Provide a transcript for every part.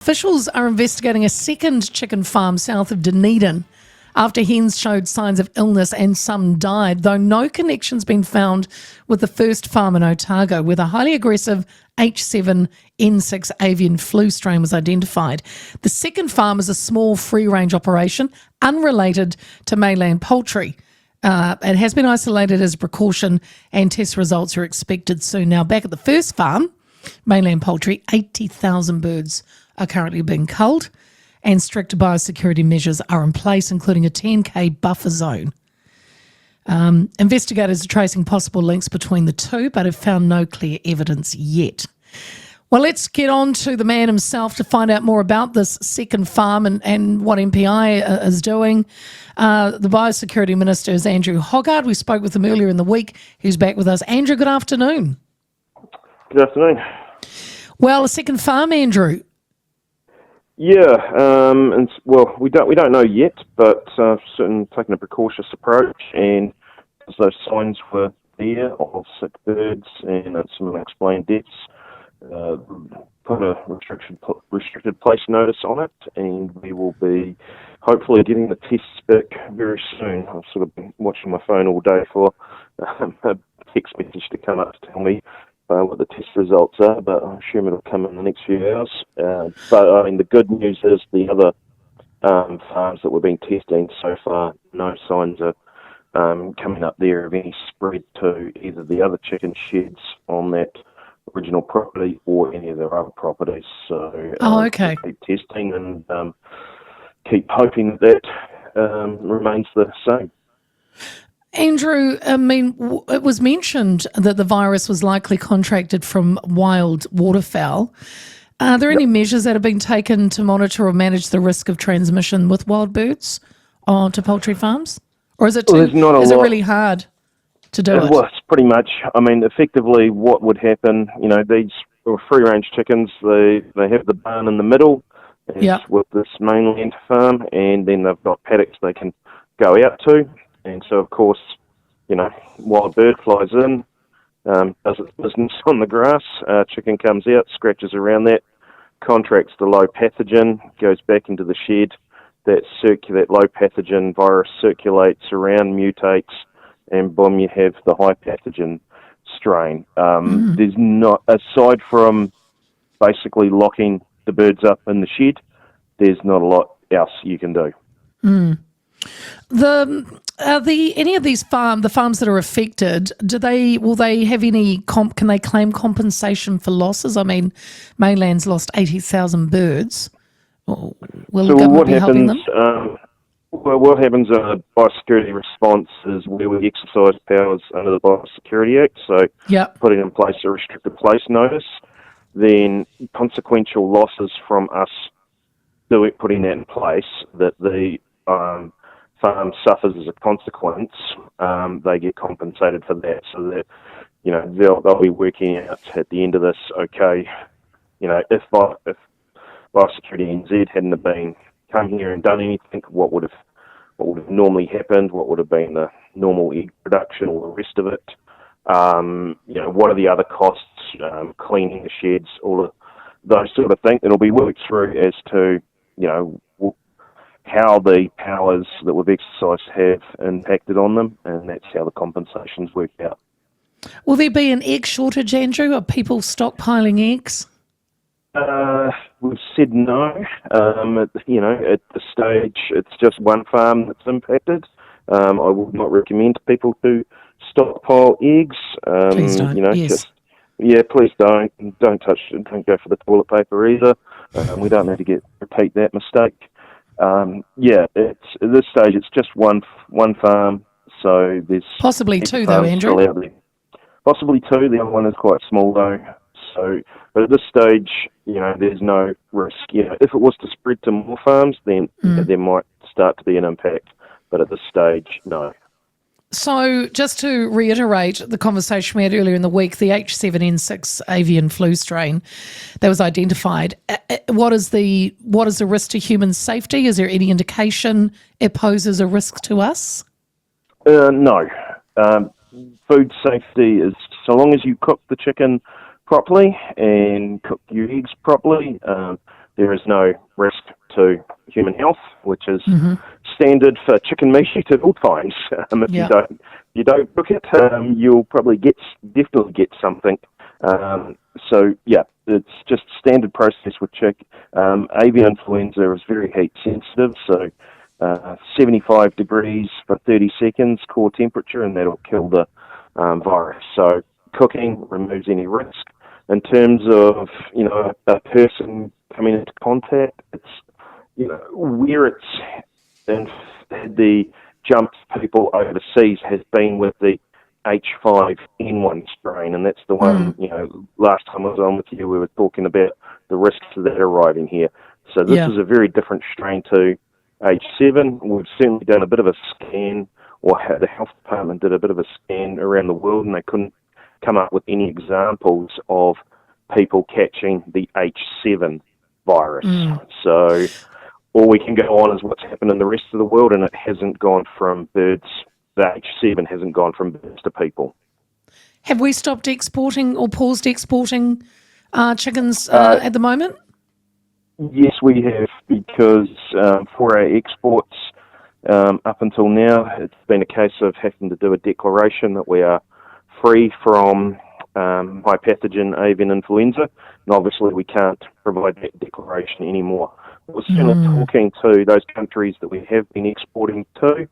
Officials are investigating a second chicken farm south of Dunedin after hens showed signs of illness and some died, though no connection's been found with the first farm in Otago, where the highly aggressive H7N6 avian flu strain was identified. The second farm is a small free-range operation unrelated to mainland poultry. It has been isolated as a precaution and test results are expected soon. Now, back at the first farm, mainland poultry, 80,000 birds are currently being culled and strict biosecurity measures are in place, including a 10k buffer zone. Investigators are tracing possible links between the two, but have found no clear evidence yet. Well, let's get on to the man himself to find out more about this second farm and what MPI is doing. The Biosecurity Minister is Andrew Hoggard. We spoke with him earlier in the week. He's back with us. Andrew, good afternoon. Good afternoon. Well, a second farm, Andrew. Yeah, we don't know yet, but certainly taking a precautious approach, and as those signs were there of sick birds and some unexplained deaths, put a restricted place notice on it, and we will be hopefully getting the tests back very soon. I've sort of been watching my phone all day for a text message to come up to tell me what the test results are, but I assume it'll come in the next few hours. But I mean, the good news is the other farms that we've been testing so far, no signs are coming up there of any spread to either the other chicken sheds on that original property or any of their other properties. So okay. We'll keep testing and keep hoping that remains the same. Andrew, I mean, it was mentioned that the virus was likely contracted from wild waterfowl. Are there any measures that have been taken to monitor or manage the risk of transmission with wild birds onto poultry farms? Or is it really hard to do it? Well, it's pretty much, I mean, effectively what would happen, these free-range chickens, they have the barn in the middle with this mainland farm, and then they've got paddocks they can go out to. And so, of course, wild bird flies in, does its business on the grass, chicken comes out, scratches around that, contracts the low pathogen, goes back into the shed, that low pathogen virus circulates around, mutates, and boom, you have the high pathogen strain. There's not, aside from basically locking the birds up in the shed, there's not a lot else you can do. Any of these the farms that are affected, will they have any can they claim compensation for losses? I mean, mainland's lost 80,000 birds. Will the government be helping them? What happens in a biosecurity response is where we exercise powers under the Biosecurity Act, so putting in place a restricted place notice, then consequential losses from us putting that in place, that the farm suffers as a consequence, they get compensated for that, so that they'll be working out at the end of this. Okay, if Biosecurity NZ hadn't have been come here and done anything, what would have normally happened? What would have been the normal egg production, all the rest of it? What are the other costs? Cleaning the sheds, all of those sort of things. It'll be worked through as to how the powers that we've exercised have impacted on them, and that's how the compensations work out. Will there be an egg shortage, Andrew? Are people stockpiling eggs? We've said no. At the stage, it's just one farm that's impacted. I would not recommend people to stockpile eggs. Please don't. Please don't. Don't touch it. Don't go for the toilet paper either. We don't need to repeat that mistake. It's at this stage it's just one farm, so there's possibly two though, Andrew. Possibly two. The other one is quite small though. So, but at this stage, there's no risk. If it was to spread to more farms, then there might start to be an impact. But at this stage, no. So just to reiterate the conversation we had earlier in the week, the H7N6 avian flu strain that was identified, what is the risk to human safety? Is there any indication it poses a risk to us? No. Food safety is, so long as you cook the chicken properly and cook your eggs properly, there is no risk to human health, which is standard for chicken meat at all times. If you don't cook it, you'll probably definitely get something. So yeah, it's just standard process with chick. Avian influenza is very heat sensitive, so 75 degrees for 30 seconds core temperature, and that'll kill the virus. So cooking removes any risk. In terms of, a person coming into contact, it's, where it's the jumped people overseas has been with the H5N1 strain, and that's the one, last time I was on with you, we were talking about the risks of that arriving here. So this is a very different strain to H7. We've certainly done a bit of a scan, or the health department did a bit of a scan around the world, and they couldn't come up with any examples of people catching the H7 virus. So all we can go on is what's happened in the rest of the world, and it hasn't gone from birds. The H7 hasn't gone from birds to people. Have we stopped exporting or paused exporting chickens at the moment? Yes, we have, because for our exports, up until now, it's been a case of having to do a declaration that we are free from high pathogen avian influenza, and obviously we can't provide that declaration anymore. We're certainly talking to those countries that we have been exporting to,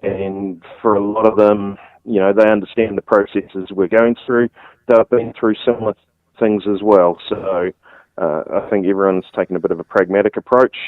and for a lot of them, they understand the processes we're going through. They've been through similar things as well. So I think everyone's taken a bit of a pragmatic approach,